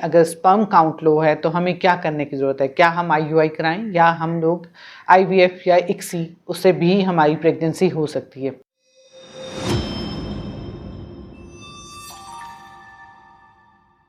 अगर sperm count low है तो हमें क्या करने की ज़रूरत है? क्या हम आईयूआई कराएं या हम लोग आईवीएफ या इक्सी, उससे भी हमारी प्रेगनेंसी हो सकती है।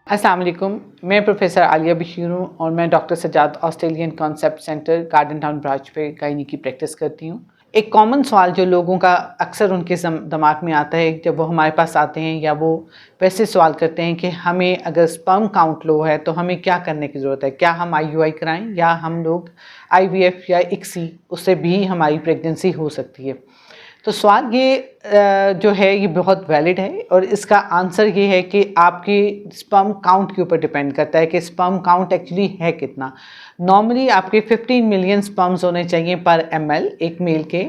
अस्सलाम वालेकुम, मैं प्रोफेसर आलिया बशीर हूँ और मैं doctor Sajjad Australian concept centre Garden Town branch पे गायनी की प्रैक्टिस करती हूँ। एक कॉमन सवाल जो लोगों का अक्सर उनके दिमाग में आता है जब वो हमारे पास आते हैं या वो वैसे सवाल करते हैं कि हमें अगर स्पर्म काउंट लो है तो हमें क्या करने की ज़रूरत है? क्या हम आईयूआई कराएं या हम लोग आईवीएफ या इक्सी, उससे भी हमारी प्रेगनेंसी हो सकती है। तो सवाल ये जो है ये बहुत वैलिड है और इसका आंसर ये है कि आपकी स्पर्म काउंट के ऊपर डिपेंड करता है कि स्पर्म काउंट एक्चुअली है कितना। नॉर्मली आपके 15 मिलियन स्पर्म्स होने चाहिए पर ml एक मेल के।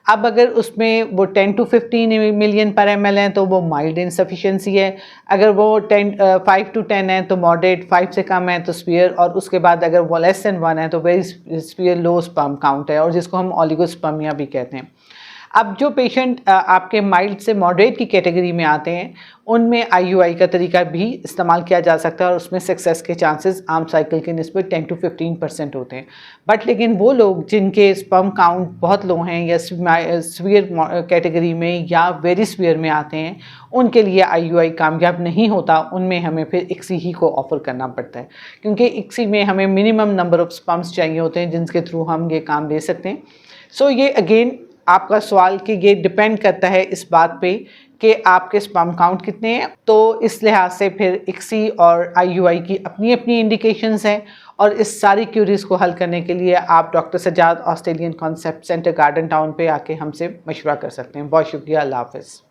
अब अगर उसमें वो 10 to 15 मिलियन पर ml हैं तो वो माइल्ड इनसफिशिएंसी है। अगर वो 5 to 10 है तो मॉडरेट, 5 से कम है तो स्पीयर, और उसके बाद अगर वो लेस देन 1 है तो वेरी स्पीयर लो स्पर्म काउंट है और जिसको हम ओलिगोस्पर्मिया भी कहते हैं। अब जो पेशेंट आपके माइल्ड से मॉडरेट की कैटेगरी में आते हैं उनमें आईयूआई का तरीका भी इस्तेमाल किया जा सकता है और उसमें सक्सेस के चांसेस आम साइकिल के निस्बत 10 to 15% होते हैं। बट लेकिन वो लोग जिनके स्पर्म काउंट बहुत लो हैं या स्वीयर कैटेगरी में या वेरी स्वीयर में आते हैं, उनके लिए आईयूआई कामयाब नहीं होता। उनमें हमें फिर इक्सी ही को ऑफ़र करना पड़ता है क्योंकि इक्सी में हमें मिनिमम नंबर ऑफ़ स्पर्म्स चाहिए होते हैं जिनके थ्रू हम ये काम ले सकते हैं। सो ये अगेन आपका सवाल कि ये डिपेंड करता है इस बात पे कि आपके स्पर्म काउंट कितने हैं। तो इस लिहाज से फिर इक्सी और आईयूआई की अपनी अपनी इंडिकेशंस हैं और इस सारी क्यूरीज़ को हल करने के लिए आप doctor Sajjad Australian concept centre Garden Town पे आके हमसे मशवरा कर सकते हैं। बहुत शुक्रिया, अल्लाह हाफ़िज़।